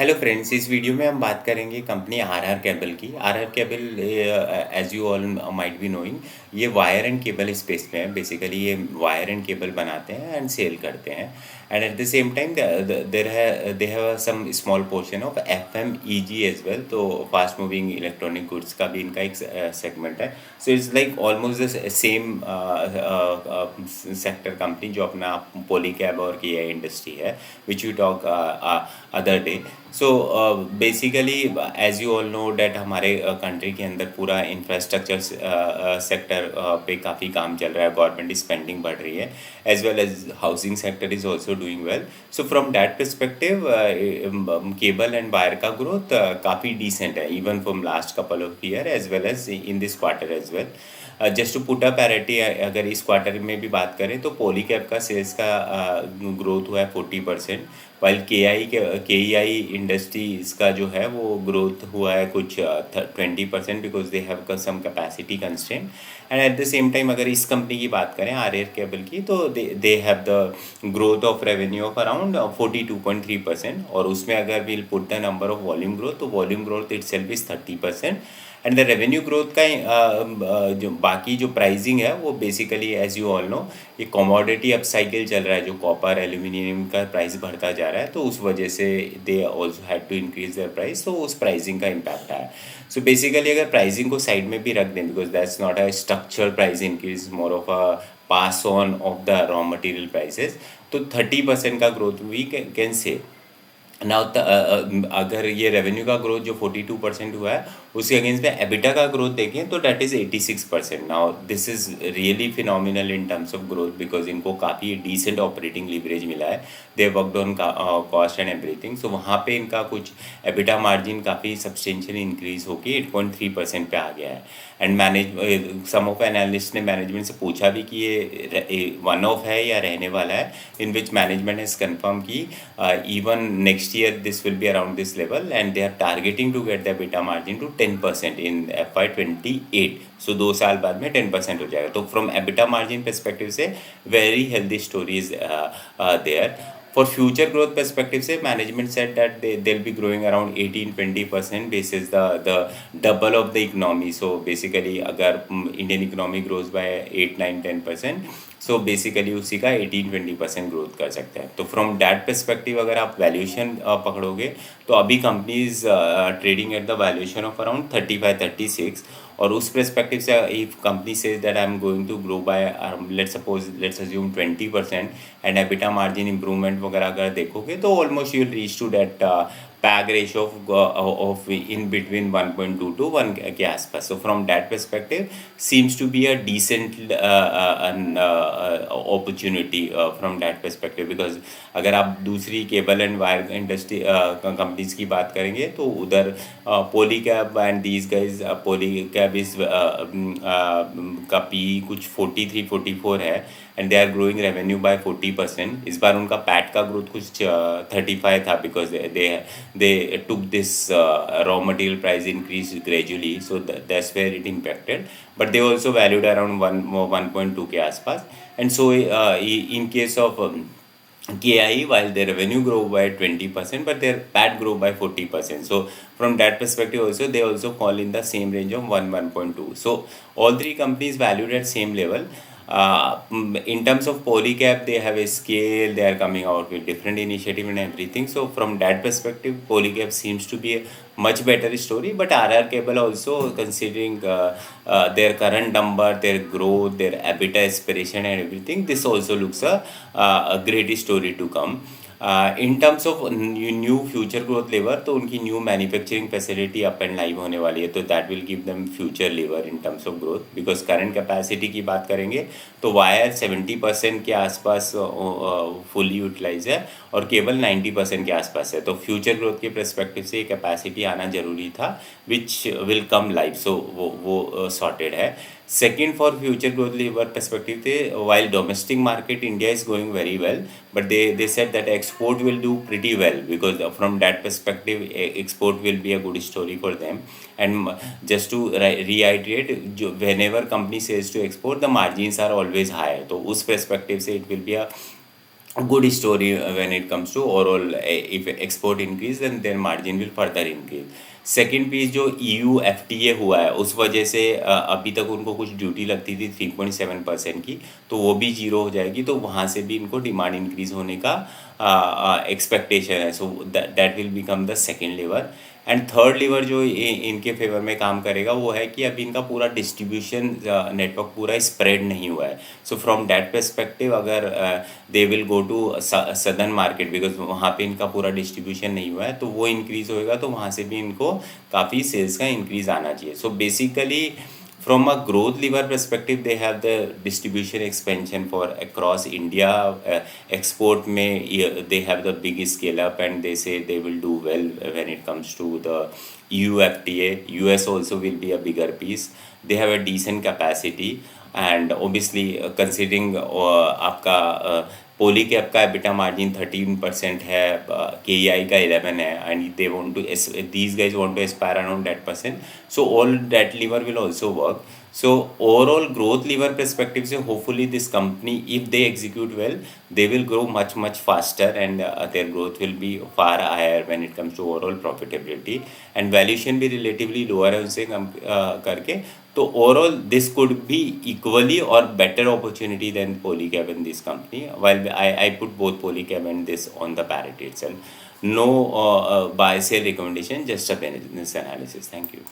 Hello friends, इस video में हम बात करेंगे कंपनी आरआर केबल की। RR cable, as you all might be knowing, ये वायर एंड केबल स्पेस में है। बेसिकली ये वायर एंड केबल बनाते हैं एंड सेल करते हैं। And at the same time they have some small portion of FMEG as well. तो fast moving electronic goods का भी इनका एक सेगमेंट है। So it's like almost the same sector company जो अपना पॉलीकैब और केआई इंडस्ट्री है, which we talk other day. So basically as you all know that हमारे कंट्री के अंदर पूरा इंफ्रास्ट्रक्चर सेक्टर पे काफ़ी काम चल रहा है। गवर्नमेंट स्पेंडिंग बढ़ रही है, as well as housing sector is also doing well. So from that perspective cable and wire का ग्रोथ काफ़ी डिसेंट है, even from last couple of year as well as in this quarter as well. Just to put up parity, अगर इस quarter में भी बात करें तो पॉलीकैब का सेल्स का ग्रोथ हुआ है 40%, वाइल के आई इंडस्ट्रीज का जो है वो ग्रोथ हुआ है कुछ 20%, because they have some capacity constraint. And at the same time अगर इस कंपनी की बात करें आरआर केबल की, तो they have the growth of revenue of around 42.3%। और उसमें अगर will put the number of volume growth, तो volume growth itself is 30%। And the revenue growth का जो बाकी जो प्राइसिंग है वो basically as you all know, ये कमोडिटी अप साइकिल चल रहा है, जो कॉपर एल्यूमिनियम का प्राइस बढ़ता जा रहा है, तो उस वजह से they also had to increase their price, तो उस प्राइसिंग का इम्पैक्ट आया। सो बेसिकली अगर प्राइसिंग को साइड में भी रख दें, because that's not a structural price increase, more of a pass on of the raw material prices, तो 30% का growth we can say. Now अगर ये रेवेन्यू का ग्रोथ जो 42% हुआ है, उसके अगेंस्ट में एबिटा का ग्रोथ देखें तो that is 86%। Now this is really phenomenal in terms of growth, because इनको काफ़ी डिसेंट ऑपरेटिंग लीवरेज मिला है। They worked on cost and everything. So वहाँ पे इनका कुछ एबिटा मार्जिन काफ़ी सब्सटेंशियली इंक्रीज होकर 8.3% पे आ गया है। एंड सम ऑफ एनालिस्ट ने मैनेजमेंट से पूछा भी कि ये वन ऑफ है या रहने वाला है, इन विच मैनेजमेंट हैज़ कन्फर्म की even next year this will be around this level, and they are targeting to get the EBITDA margin to 10% in FY28. So 2 साल बाद में 10% हो जाएगा। तो from EBITDA margin perspective से very healthy stories there. For future growth perspective से management said that they'll be growing around 18-20% basis the double of the economy. So basically अगर Indian economy grows by 8-9-10%, so basically उसी का 18-20% growth कर सकते हैं। तो from that perspective अगर आप वैल्यूशन पकड़ोगे, तो अभी companies trading at the valuation of around 35-36। और उस परस्पेक्टिव से if company says that I am going to grow by let's assume 20%, and EBITDA margin improvement वगैरह अगर देखोगे तो almost you will reach to that PAG ratio of in between 1.2 to 1 के आसपास. So from that perspective seems to be a decent opportunity from that perspective, because अगर आप दूसरी cable and wire industry companies की बात करेंगे तो उधर Polycab and these guys, Polycab is का पी कुछ 43-44 है, and they are growing revenue by 40%। इस बार उनका पैट का ग्रोथ कुछ 35 था, because they took this raw material price increase gradually, so that's where it impacted, but they also valued around 1.2 के आसपास. And so in case of KI, while their revenue grow by 20%, but their PAT grow by 40%. So from that perspective also, they also fall in the same range of 1.2. So all three companies valued at same level. In terms of Polycab, they have a scale, they are coming out with different initiative and everything. So from that perspective, Polycab seems to be a much better story. But RR Cable also, considering their current number, their growth, their EBITDA aspiration and everything, this also looks a great story to come. In terms of new future growth lever, तो उनकी new manufacturing facility up and live होने वाली है, तो that will give them future lever in terms of growth. Because current capacity की बात करेंगे तो वायर 70% के आसपास फुली यूटिलाइज है और केबल 90% के आसपास है। तो फ्यूचर ग्रोथ के परस्पेक्टिव से कैपेसिटी आना जरूरी था, विच विल कम लाइव। सो वो सॉर्टेड है। Second, for future growth lever perspective, while domestic market India is going very well, but they said that export will do pretty well, because from that perspective export will be a good story for them. And just to reiterate, whenever company says to export, the margins are always higher. So उस perspective से it will be a a good story when it comes to overall. If export increase, then their margin will further increase. Second piece जो EU FTA हुआ है उस वजह से अभी तक उनको कुछ ड्यूटी लगती थी 3.7% की, तो वो भी जीरो हो जाएगी, तो वहाँ से भी इनको डिमांड इंक्रीज होने का एक्सपेक्टेशन है. So that will become the second lever. And third lever जो इनके फेवर में काम करेगा वो है कि अभी इनका पूरा डिस्ट्रीब्यूशन नेटवर्क पूरा स्प्रेड नहीं हुआ है. सो फ्रॉम दैट पर्सपेक्टिव अगर they will go to southern market, because वहाँ पे इनका पूरा डिस्ट्रीब्यूशन नहीं हुआ है, तो वो इंक्रीज़ होएगा, तो वहाँ से भी इनको काफ़ी सेल्स का इंक्रीज़ आना चाहिए. So basically from a growth lever perspective, they have the distribution expansion for across India. Export may, yeah, they have the big scale up, and they say they will do well when it comes to the EU FTA. US also will be a bigger piece. They have a decent capacity, and obviously considering आपका पोलीकैब का EBITDA margin 13% है, KEI का 11 है, and they want to these guys want to aspire around that percent. So all that lever will also work. So overall growth lever perspective से hopefully this company, if they execute well, they will grow much faster, and their growth will be far higher when it comes to overall profitability, and valuation भी relatively lower है उनसे करके. तो overall this could be equally और better opportunity than Polycab in this company. While I put both Polycab and this on the parity itself. No buy sell recommendation, just a business analysis. Thank you.